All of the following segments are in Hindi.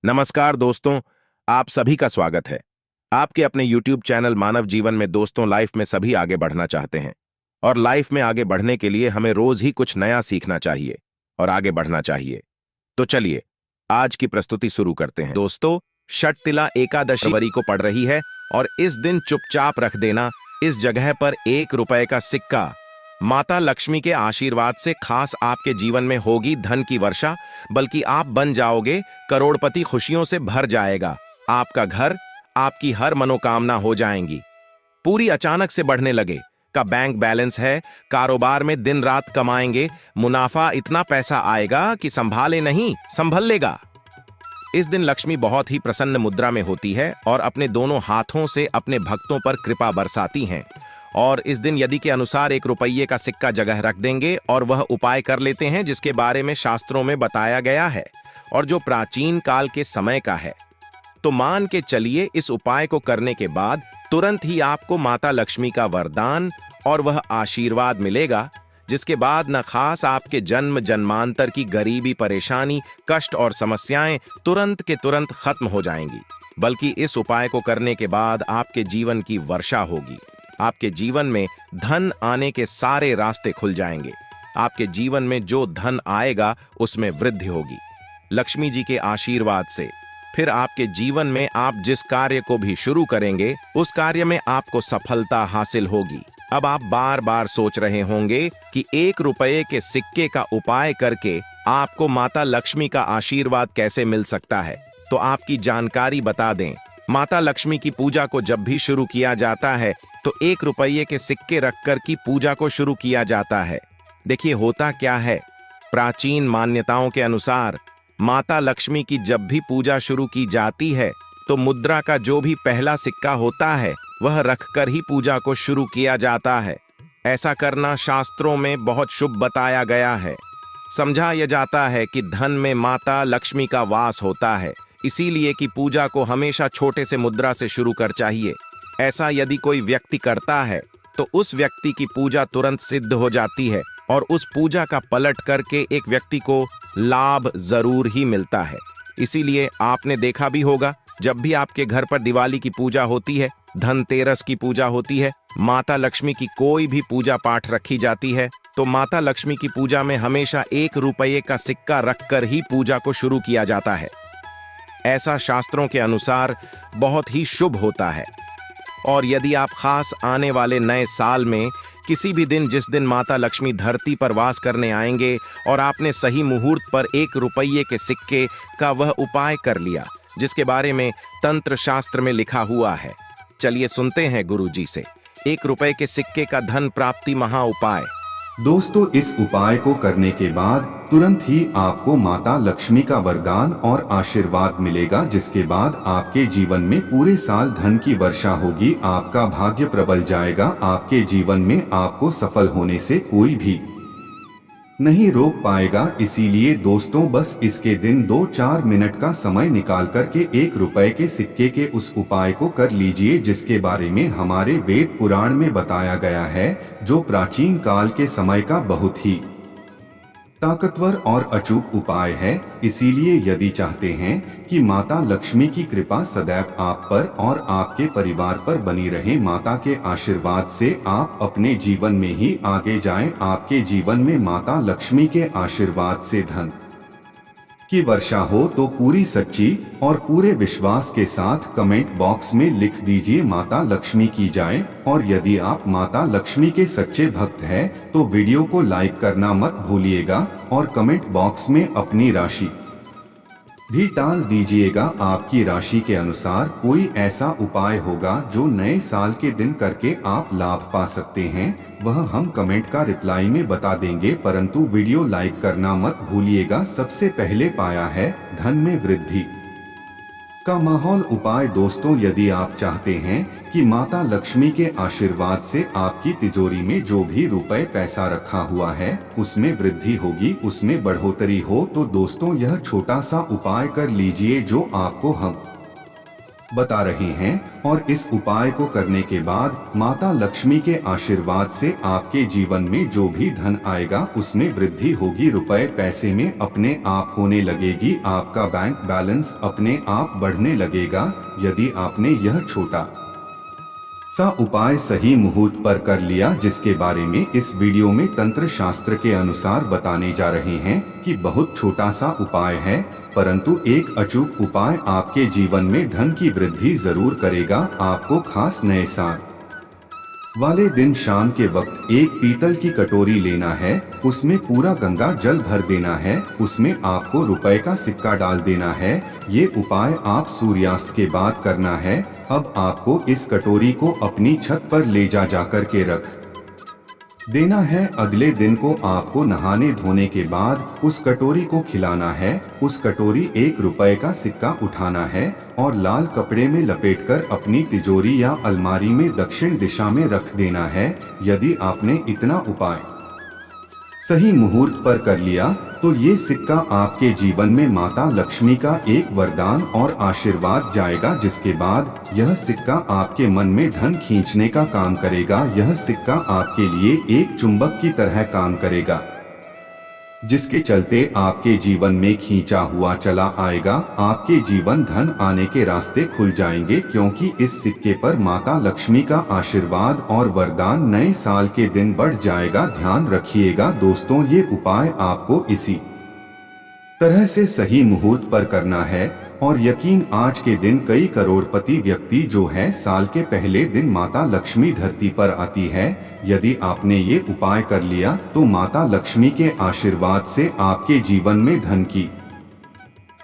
नमस्कार दोस्तों, आप सभी का स्वागत है। आपके अपने YouTube चैनल मानव जीवन में दोस्तों, लाइफ में सभी आगे बढ़ना चाहते हैं और लाइफ में आगे बढ़ने के लिए हमें रोज ही कुछ नया सीखना चाहिए और आगे बढ़ना चाहिए। तो चलिए आज की प्रस्तुति शुरू करते हैं। दोस्तों, षटतिला एकादशी फरवरी को पड़ रही है और इस दिन चुपचाप रख देना इस जगह पर 1 रुपए का सिक्का। माता लक्ष्मी के आशीर्वाद से खास आपके जीवन में होगी धन की वर्षा, बल्कि आप बन जाओगे करोड़पति। खुशियों से भर जाएगा आपका घर, आपकी हर मनोकामना हो जाएंगी पूरी। अचानक से बढ़ने लगे का बैंक बैलेंस है, कारोबार में दिन रात कमाएंगे, मुनाफा इतना पैसा आएगा कि संभाले नहीं संभल लेगा। इस दिन लक्ष्मी बहुत ही प्रसन्न मुद्रा में होती है और अपने दोनों हाथों से अपने भक्तों पर कृपा बरसाती हैं। और इस दिन यदि के अनुसार 1 रुपये का सिक्का जगह रख देंगे और वह उपाय कर लेते हैं जिसके बारे में शास्त्रों में बताया गया है और जो प्राचीन काल के समय का है, तो मान के चलिए इस उपाय को करने के बाद तुरंत ही आपको माता लक्ष्मी का वरदान और वह आशीर्वाद मिलेगा, जिसके बाद न खास आपके जन्म जन्मांतर की गरीबी, परेशानी, कष्ट और समस्याएं तुरंत के तुरंत खत्म हो जाएंगी, बल्कि इस उपाय को करने के बाद आपके जीवन की वर्षा होगी। आपके जीवन में धन आने के सारे रास्ते खुल जाएंगे। आपके जीवन में जो धन आएगा उसमें वृद्धि होगी लक्ष्मी जी के आशीर्वाद से। फिर आपके जीवन में आप जिस कार्य को भी शुरू करेंगे उस कार्य में आपको सफलता हासिल होगी। अब आप बार बार सोच रहे होंगे कि 1 रुपये के सिक्के का उपाय करके आपको माता लक्ष्मी का आशीर्वाद कैसे मिल सकता है, तो आपकी जानकारी बता दें। माता लक्ष्मी की पूजा को जब भी शुरू किया जाता है तो 1 रुपये के सिक्के रखकर की पूजा को शुरू किया जाता है। देखिए होता क्या है, प्राचीन मान्यताओं के अनुसार माता लक्ष्मी की जब भी पूजा शुरू की जाती है तो मुद्रा का जो भी पहला सिक्का होता है वह रखकर ही पूजा को शुरू किया जाता है। ऐसा करना शास्त्रों में बहुत शुभ बताया गया है। समझा यह जाता है कि धन में माता लक्ष्मी का वास होता है, इसीलिए कि पूजा को हमेशा छोटे से मुद्रा से शुरू कर चाहिए। ऐसा यदि कोई व्यक्ति करता है तो उस व्यक्ति की पूजा तुरंत सिद्ध हो जाती है और उस पूजा का पलट करके एक व्यक्ति को लाभ जरूर ही मिलता है। इसीलिए आपने देखा भी होगा, जब भी आपके घर पर दिवाली की पूजा होती है, धनतेरस की पूजा होती है, माता लक्ष्मी की कोई भी पूजा पाठ रखी जाती है, तो माता लक्ष्मी की पूजा में हमेशा 1 रुपये का सिक्का रखकर ही पूजा को शुरू किया जाता है। ऐसा शास्त्रों के अनुसार बहुत ही शुभ होता है। और यदि आप खास आने वाले नए साल में किसी भी दिन, जिस दिन माता लक्ष्मी धरती पर वास करने आएंगे और आपने सही मुहूर्त पर 1 रुपये के सिक्के का वह उपाय कर लिया जिसके बारे में तंत्र शास्त्र में लिखा हुआ है, चलिए सुनते हैं गुरु जी से 1 रुपये के सिक्के का धन प्राप्ति महा उपाय। दोस्तों, इस उपाय को करने के बाद तुरंत ही आपको माता लक्ष्मी का वरदान और आशीर्वाद मिलेगा, जिसके बाद आपके जीवन में पूरे साल धन की वर्षा होगी। आपका भाग्य प्रबल जाएगा। आपके जीवन में आपको सफल होने से कोई भी नहीं रोक पाएगा। इसीलिए दोस्तों, बस इसके दिन 2-4 मिनट का समय निकाल कर के 1 रुपये के सिक्के के उस उपाय को कर लीजिए, जिसके बारे में हमारे वेद पुराण में बताया गया है, जो प्राचीन काल के समय का बहुत ही ताकतवर और अचूक उपाय है। इसीलिए यदि चाहते हैं कि माता लक्ष्मी की कृपा सदैव आप पर और आपके परिवार पर बनी रहे, माता के आशीर्वाद से आप अपने जीवन में ही आगे जाएं, आपके जीवन में माता लक्ष्मी के आशीर्वाद से धन की वर्षा हो, तो पूरी सच्ची और पूरे विश्वास के साथ कमेंट बॉक्स में लिख दीजिए माता लक्ष्मी की जाए। और यदि आप माता लक्ष्मी के सच्चे भक्त हैं तो वीडियो को लाइक करना मत भूलिएगा और कमेंट बॉक्स में अपनी राशि भी डाल दीजिएगा। आपकी राशि के अनुसार कोई ऐसा उपाय होगा जो नए साल के दिन करके आप लाभ पा सकते हैं, वह हम कमेंट का रिप्लाई में बता देंगे, परंतु वीडियो लाइक करना मत भूलिएगा। सबसे पहले पाया है धन में वृद्धि का माहौल उपाय। दोस्तों, यदि आप चाहते हैं कि माता लक्ष्मी के आशीर्वाद से आपकी तिजोरी में जो भी रुपए पैसा रखा हुआ है उसमें वृद्धि होगी, उसमें बढ़ोतरी हो, तो दोस्तों यह छोटा सा उपाय कर लीजिए जो आपको हम बता रहे हैं और इस उपाय को करने के बाद माता लक्ष्मी के आशीर्वाद से आपके जीवन में जो भी धन आएगा उसमें वृद्धि होगी, रुपए पैसे में अपने आप होने लगेगी, आपका बैंक बैलेंस अपने आप बढ़ने लगेगा। यदि आपने यह छोटा सा उपाय सही मुहूर्त पर कर लिया, जिसके बारे में इस वीडियो में तंत्र शास्त्र के अनुसार बताने जा रहे हैं कि बहुत छोटा सा उपाय है, परंतु एक अचूक उपाय आपके जीवन में धन की वृद्धि जरूर करेगा। आपको खास नए साल वाले दिन शाम के वक्त एक पीतल की कटोरी लेना है, उसमें पूरा गंगा जल भर देना है, उसमें आपको रुपए का सिक्का डाल देना है। ये उपाय आप सूर्यास्त के बाद करना है। अब आपको इस कटोरी को अपनी छत पर ले जाकर के रख देना है। अगले दिन को आपको नहाने धोने के बाद उस कटोरी को खिलाना है। उस कटोरी 1 रुपए का सिक्का उठाना है और लाल कपड़े में लपेटकर अपनी तिजोरी या अलमारी में दक्षिण दिशा में रख देना है। यदि आपने इतना उपाय सही मुहूर्त पर कर लिया तो ये सिक्का आपके जीवन में माता लक्ष्मी का एक वरदान और आशीर्वाद जाएगा, जिसके बाद यह सिक्का आपके मन में धन खींचने का काम करेगा। यह सिक्का आपके लिए एक चुंबक की तरह काम करेगा, जिसके चलते आपके जीवन में खींचा हुआ चला आएगा। आपके जीवन धन आने के रास्ते खुल जाएंगे, क्योंकि इस सिक्के पर माता लक्ष्मी का आशीर्वाद और वरदान नए साल के दिन बढ़ जाएगा। ध्यान रखिएगा दोस्तों, ये उपाय आपको इसी तरह से सही मुहूर्त पर करना है। और यकीन, आज के दिन कई करोड़पति व्यक्ति जो है साल के पहले दिन माता लक्ष्मी धरती पर आती है। यदि आपने ये उपाय कर लिया तो माता लक्ष्मी के आशीर्वाद से आपके जीवन में धन की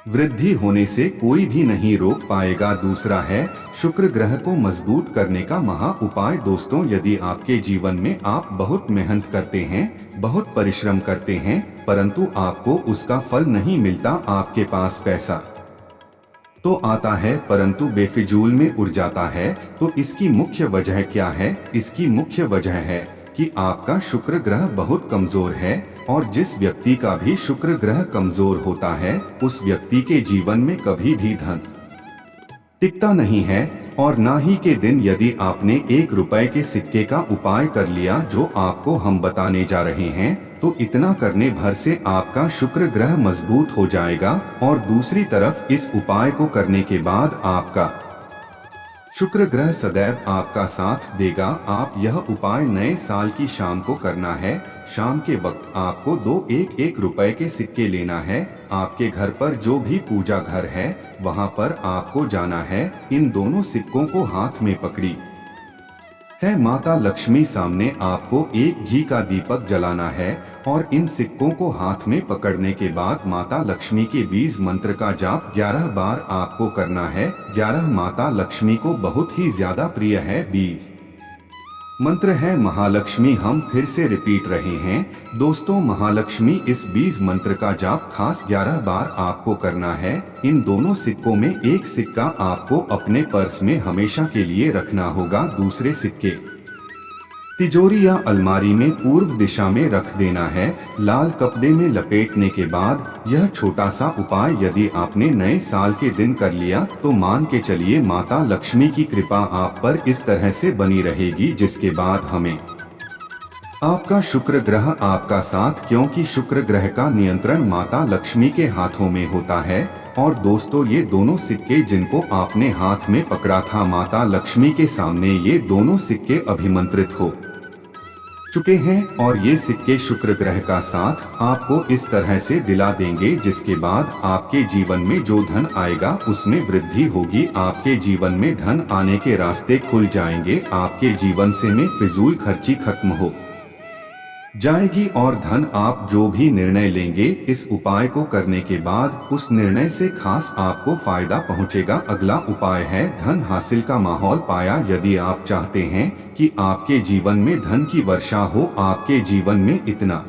वृद्धि होने से कोई भी नहीं रोक पाएगा। दूसरा है शुक्र ग्रह को मजबूत करने का महा उपाय। दोस्तों, यदि आपके जीवन में आप बहुत मेहनत करते हैं, बहुत परिश्रम करते हैं, परंतु आपको उसका फल नहीं मिलता, आपके पास पैसा तो आता है परंतु बेफिजूल में उड़ जाता है, तो इसकी मुख्य वजह क्या है? इसकी मुख्य वजह है कि आपका शुक्र ग्रह बहुत कमजोर है। और जिस व्यक्ति का भी शुक्र ग्रह कमजोर होता है उस व्यक्ति के जीवन में कभी भी धन टिकता नहीं है। और ना ही के दिन यदि आपने 1 रुपए के सिक्के का उपाय कर लिया जो आपको हम बताने जा रहे हैं, तो इतना करने भर से आपका शुक्र ग्रह मजबूत हो जाएगा। और दूसरी तरफ इस उपाय को करने के बाद आपका शुक्र ग्रह सदैव आपका साथ देगा। आप यह उपाय नए साल की शाम को करना है। शाम के वक्त आपको 2 1 रुपए के सिक्के लेना है। आपके घर पर जो भी पूजा घर है वहां पर आपको जाना है। इन दोनों सिक्कों को हाथ में पकड़ी है माता लक्ष्मी सामने आपको एक घी का दीपक जलाना है। और इन सिक्कों को हाथ में पकड़ने के बाद माता लक्ष्मी के 20 मंत्र का जाप 11 बार आपको करना है। 11 माता लक्ष्मी को बहुत ही ज्यादा प्रिय है। 20 मंत्र है महालक्ष्मी। हम फिर से रिपीट रहे हैं दोस्तों, महालक्ष्मी। इस 20 मंत्र का जाप खास 11 बार आपको करना है। इन दोनों सिक्कों में एक सिक्का आपको अपने पर्स में हमेशा के लिए रखना होगा। दूसरे सिक्के तिजोरी या अलमारी में पूर्व दिशा में रख देना है। लाल कपड़े में लपेटने के बाद यह छोटा सा उपाय यदि आपने नए साल के दिन कर लिया तो मान के चलिए माता लक्ष्मी की कृपा आप पर इस तरह से बनी रहेगी, जिसके बाद हमें आपका शुक्र ग्रह आपका साथ, क्योंकि शुक्र ग्रह का नियंत्रण माता लक्ष्मी के हाथों में होता है। और दोस्तों, ये दोनों सिक्के जिनको आपने हाथ में पकड़ा था माता लक्ष्मी के सामने, ये दोनों सिक्के अभिमंत्रित हो चुके हैं। और ये सिक्के शुक्र ग्रह का साथ आपको इस तरह से दिला देंगे, जिसके बाद आपके जीवन में जो धन आएगा उसमें वृद्धि होगी। आपके जीवन में धन आने के रास्ते खुल जाएंगे। आपके जीवन से में फिजूल खर्ची खत्म हो जाएगी। और धन आप जो भी निर्णय लेंगे इस उपाय को करने के बाद उस निर्णय से खास आपको फायदा पहुंचेगा। अगला उपाय है धन हासिल का माहौल पाया। यदि आप चाहते हैं कि आपके जीवन में धन की वर्षा हो, आपके जीवन में इतना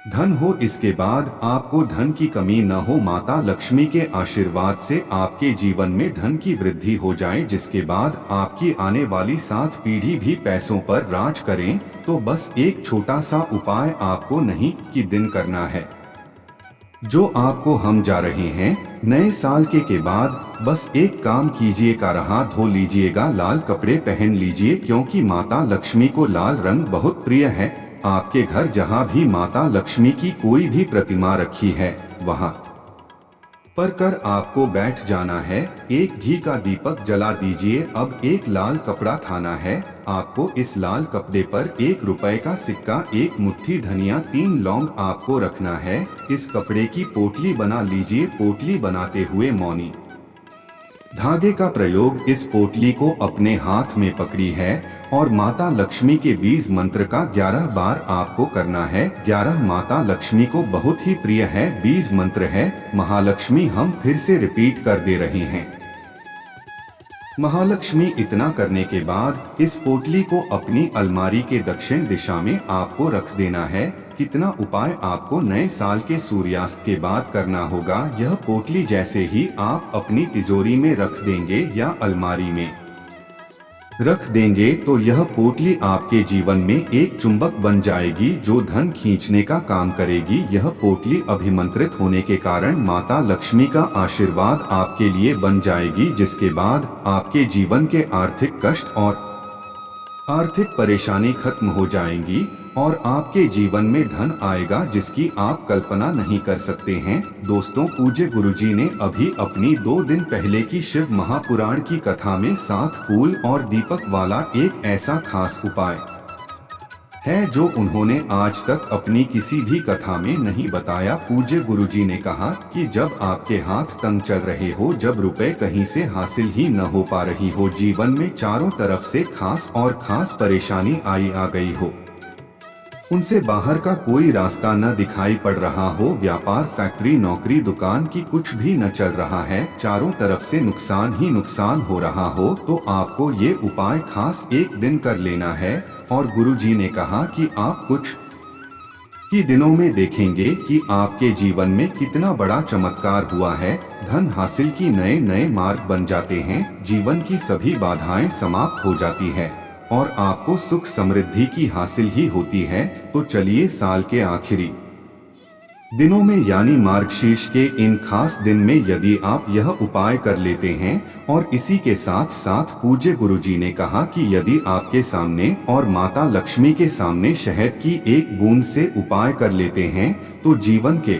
धन हो, इसके बाद आपको धन की कमी न हो, माता लक्ष्मी के आशीर्वाद से आपके जीवन में धन की वृद्धि हो जाए, जिसके बाद आपकी आने वाली 7 पीढ़ी भी पैसों पर राज करें, तो बस एक छोटा सा उपाय आपको नहीं कि दिन करना है। जो आपको हम जा रहे हैं। नए साल के बाद बस एक काम कीजिएगा, हाथ धो लीजिएगा, लाल कपड़े पहन लीजिए, क्योंकि माता लक्ष्मी को लाल रंग बहुत प्रिय है। आपके घर जहाँ भी माता लक्ष्मी की कोई भी प्रतिमा रखी है वहाँ पर कर आपको बैठ जाना है। एक घी का दीपक जला दीजिए। अब एक लाल कपड़ा थाना है। आपको इस लाल कपड़े पर 1 रुपए का सिक्का, 1 मुट्ठी धनिया, 3 लौंग आपको रखना है। इस कपड़े की पोटली बना लीजिए। पोटली बनाते हुए मौनी धागे का प्रयोग इस पोटली को अपने हाथ में पकड़ी है और माता लक्ष्मी के बीज मंत्र का 11 बार आपको करना है। 11 माता लक्ष्मी को बहुत ही प्रिय है बीज मंत्र है महालक्ष्मी। हम फिर से रिपीट कर दे रहे हैं महालक्ष्मी। इतना करने के बाद इस पोटली को अपनी अलमारी के दक्षिण दिशा में आपको रख देना है। कितना उपाय आपको नए साल के सूर्यास्त के बाद करना होगा। यह पोटली जैसे ही आप अपनी तिजोरी में रख देंगे या अलमारी में रख देंगे तो यह पोटली आपके जीवन में एक चुंबक बन जाएगी जो धन खींचने का काम करेगी। यह पोटली अभिमंत्रित होने के कारण माता लक्ष्मी का आशीर्वाद आपके लिए बन जाएगी, जिसके बाद आपके जीवन के आर्थिक कष्ट और आर्थिक परेशानी खत्म हो जाएंगी और आपके जीवन में धन आएगा जिसकी आप कल्पना नहीं कर सकते हैं। दोस्तों, पूज्य गुरुजी ने अभी अपनी 2 दिन पहले की शिव महापुराण की कथा में 7 फूल और दीपक वाला एक ऐसा खास उपाय है जो उन्होंने आज तक अपनी किसी भी कथा में नहीं बताया। पूज्य गुरुजी ने कहा कि जब आपके हाथ तंग चल रहे हो, जब रुपए कहीं से हासिल ही न हो पा रही हो, जीवन में चारों तरफ से खास और खास परेशानी आ गई हो, उनसे बाहर का कोई रास्ता न दिखाई पड़ रहा हो, व्यापार, फैक्ट्री, नौकरी, दुकान की कुछ भी न चल रहा है, चारों तरफ से नुकसान ही नुकसान हो रहा हो, तो आपको ये उपाय खास एक दिन कर लेना है। और गुरुजी ने कहा कि आप कुछ ही दिनों में देखेंगे कि आपके जीवन में कितना बड़ा चमत्कार हुआ है। धन हासिल की नए नए मार्ग बन जाते हैं, जीवन की सभी बाधाएं समाप्त हो जाती है और आपको सुख समृद्धि की हासिल ही होती है। तो चलिए, साल के आखिरी दिनों में यानी मार्गशीर्ष के इन खास दिन में यदि आप यह उपाय कर लेते हैं और इसी के साथ साथ पूज्य गुरुजी ने कहा कि यदि आपके सामने और माता लक्ष्मी के सामने शहद की एक बूंद से उपाय कर लेते हैं तो जीवन के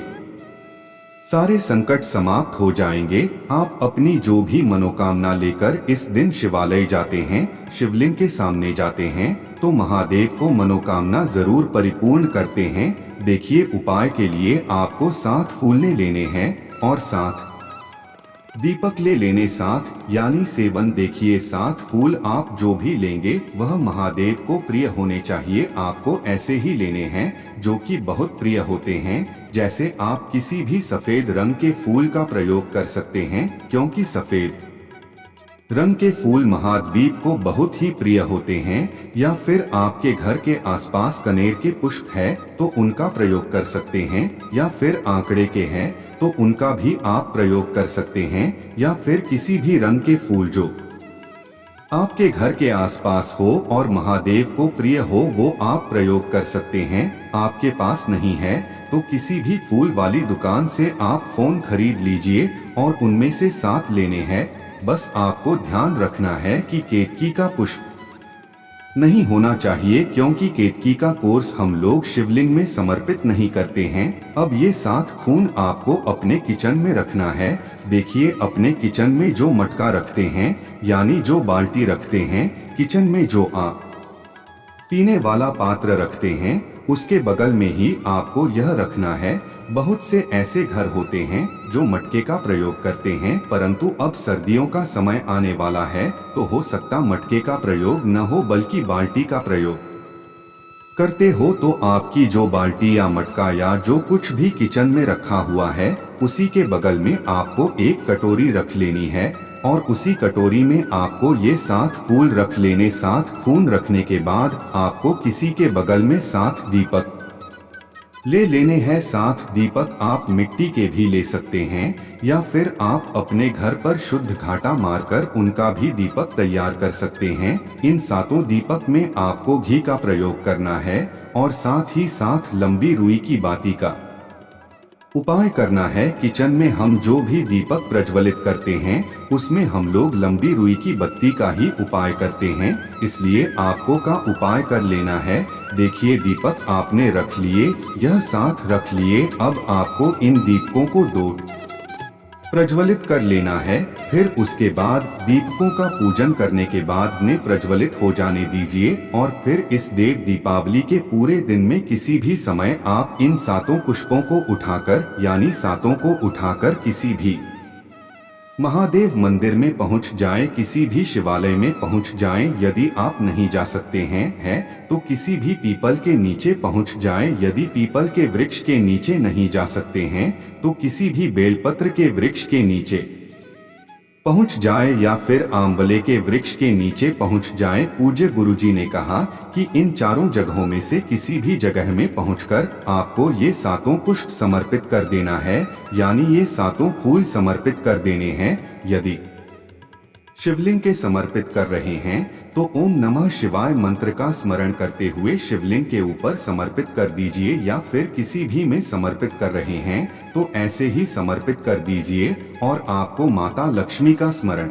सारे संकट समाप्त हो जाएंगे। आप अपनी जो भी मनोकामना लेकर इस दिन शिवालय जाते हैं, शिवलिंग के सामने जाते हैं, तो महादेव को मनोकामना जरूर परिपूर्ण करते हैं। देखिए, उपाय के लिए आपको 7 फूल लेने हैं और 7 दीपक ले लेने 7 यानी 7। देखिए, 7 फूल आप जो भी लेंगे वह महादेव को प्रिय होने चाहिए। आपको ऐसे ही लेने हैं जो कि बहुत प्रिय होते हैं। जैसे आप किसी भी सफेद रंग के फूल का प्रयोग कर सकते हैं, क्योंकि सफेद रंग के फूल महाद्वीप को बहुत ही प्रिय होते हैं। या फिर आपके घर के आसपास कनेर के पुष्प है तो उनका प्रयोग कर सकते हैं, या फिर आंकड़े के हैं तो उनका भी आप प्रयोग कर सकते हैं, या फिर किसी भी रंग के फूल जो आपके घर के आसपास हो और महादेव को प्रिय हो वो आप प्रयोग कर सकते हैं। आपके पास नहीं है तो किसी भी फूल वाली दुकान से आप फोन खरीद लीजिए और उनमें से 7 लेने हैं। बस आपको ध्यान रखना है कि केतकी का पुष्प नहीं होना चाहिए, क्योंकि केतकी का कोर्स हम लोग शिवलिंग में समर्पित नहीं करते हैं। अब ये 7 खून आपको अपने किचन में रखना है। देखिए, अपने किचन में जो मटका रखते हैं यानी जो बाल्टी रखते हैं, किचन में जो आप पीने वाला पात्र रखते हैं, उसके बगल में ही आपको यह रखना है। बहुत से ऐसे घर होते हैं जो मटके का प्रयोग करते हैं, परंतु अब सर्दियों का समय आने वाला है तो हो सकता मटके का प्रयोग न हो बल्कि बाल्टी का प्रयोग करते हो। तो आपकी जो बाल्टी या मटका या जो कुछ भी किचन में रखा हुआ है उसी के बगल में आपको एक कटोरी रख लेनी है और उसी कटोरी में आपको ये 7 फूल रख लेने। 7 खून रखने के बाद आपको किसी के बगल में 7 दीपक ले लेने हैं। 7 दीपक आप मिट्टी के भी ले सकते हैं, या फिर आप अपने घर पर शुद्ध घाटा मारकर उनका भी दीपक तैयार कर सकते हैं। इन 7 दीपक में आपको घी का प्रयोग करना है और साथ ही साथ लंबी रुई की बाती का उपाय करना है, किचन में हम जो भी दीपक प्रज्वलित करते हैं उसमें हम लोग लंबी रुई की बत्ती का ही उपाय करते हैं, इसलिए आपको का उपाय कर लेना है। देखिए दीपक आपने रख लिए, यह साथ रख लिए। अब आपको इन दीपकों को दो प्रज्वलित कर लेना है। फिर उसके बाद दीपकों का पूजन करने के बाद ने प्रज्वलित हो जाने दीजिए और फिर इस देव दीपावली के पूरे दिन में किसी भी समय आप इन सातों पुष्पों को उठाकर यानी सातों को उठाकर किसी भी महादेव मंदिर में पहुंच जाएं, किसी भी शिवालय में पहुंच जाएं। यदि आप नहीं जा सकते हैं तो किसी भी पीपल के नीचे पहुंच जाएं। यदि पीपल के वृक्ष के नीचे नहीं जा सकते हैं तो किसी भी बेलपत्र के वृक्ष के नीचे पहुंच जाए या फिर आंवले के वृक्ष के नीचे पहुंच जाएं। पूज्य गुरुजी ने कहा कि इन चारों जगहों में से किसी भी जगह में पहुंचकर आपको ये सातों पुष्प समर्पित कर देना है, यानी ये सातों फूल समर्पित कर देने हैं। यदि शिवलिंग के समर्पित कर रहे हैं तो ओम नमः शिवाय मंत्र का स्मरण करते हुए शिवलिंग के ऊपर समर्पित कर दीजिए, या फिर किसी भी में समर्पित कर रहे हैं तो ऐसे ही समर्पित कर दीजिए। और आपको माता लक्ष्मी का स्मरण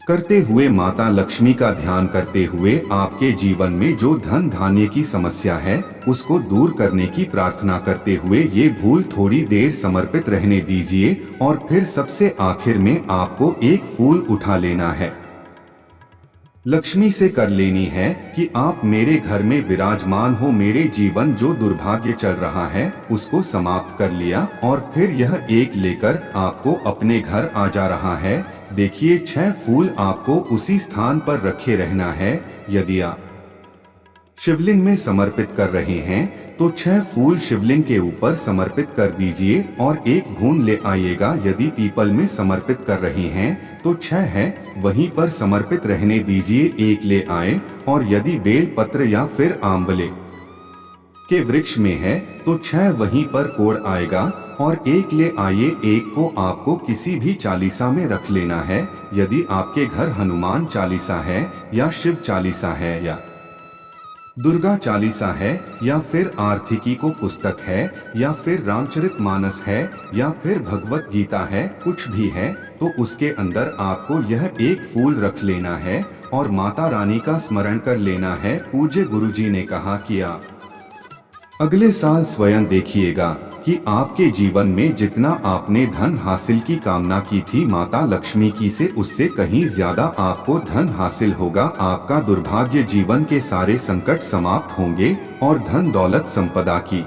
करते हुए, माता लक्ष्मी का ध्यान करते हुए आपके जीवन में जो धन धान्य की समस्या है उसको दूर करने की प्रार्थना करते हुए ये फूल थोड़ी देर समर्पित रहने दीजिए। और फिर सबसे आखिर में आपको एक फूल उठा लेना है, लक्ष्मी से कर लेनी है कि आप मेरे घर में विराजमान हो, मेरे जीवन जो दुर्भाग्य चल रहा है उसको समाप्त कर लिया। और फिर यह एक लेकर आपको अपने घर आ जा रहा है। देखिए 6 फूल आपको उसी स्थान पर रखे रहना है। यदि आप शिवलिंग में समर्पित कर रहे हैं तो 6 फूल शिवलिंग के ऊपर समर्पित कर दीजिए और एक घून ले आइएगा। यदि पीपल में समर्पित कर रहे हैं तो 6 है, वहीं पर समर्पित रहने दीजिए, एक ले आए। और यदि बेल पत्र या फिर आंवले के वृक्ष में है तो 6 वहीं पर कोड़ आएगा और एक ले आइए। एक को आपको किसी भी चालीसा में रख लेना है। यदि आपके घर हनुमान चालीसा है या शिव चालीसा है या दुर्गा चालीसा है या फिर आर्थिकी को पुस्तक है या फिर रामचरितमानस है या फिर भगवत गीता है, कुछ भी है तो उसके अंदर आपको यह एक फूल रख लेना है और माता रानी का स्मरण कर लेना है। पूज्य गुरुजी ने कहा कि आप अगले साल स्वयं देखिएगा कि आपके जीवन में जितना आपने धन हासिल की कामना की थी माता लक्ष्मी की से उससे कहीं ज्यादा आपको धन हासिल होगा। आपका दुर्भाग्य जीवन के सारे संकट समाप्त होंगे और धन दौलत संपदा की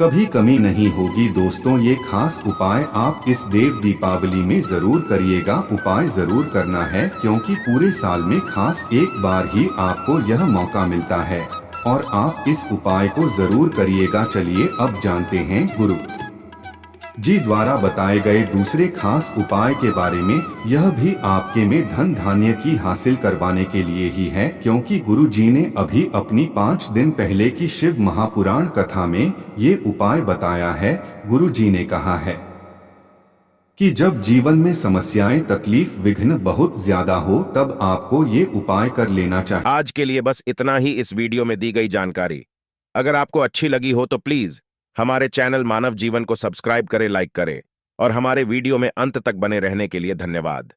कभी कमी नहीं होगी। दोस्तों ये खास उपाय आप इस देव दीपावली में जरूर करिएगा। उपाय जरूर करना है क्योंकि पूरे साल में खास एक बार ही आपको यह मौका मिलता है और आप इस उपाय को जरूर करिएगा। चलिए अब जानते हैं गुरु जी द्वारा बताए गए दूसरे खास उपाय के बारे में। यह भी आपके में धन धान्य की हासिल करवाने के लिए ही है, क्योंकि गुरु जी ने अभी अपनी 5 दिन पहले की शिव महापुराण कथा में ये उपाय बताया है। गुरु जी ने कहा है कि जब जीवन में समस्याएं, तकलीफ, विघ्न बहुत ज्यादा हो तब आपको ये उपाय कर लेना चाहिए। आज के लिए बस इतना ही इस वीडियो में दी गई जानकारी। अगर आपको अच्छी लगी हो तो प्लीज हमारे चैनल मानव जीवन को सब्सक्राइब करें, लाइक करें और हमारे वीडियो में अंत तक बने रहने के लिए धन्यवाद।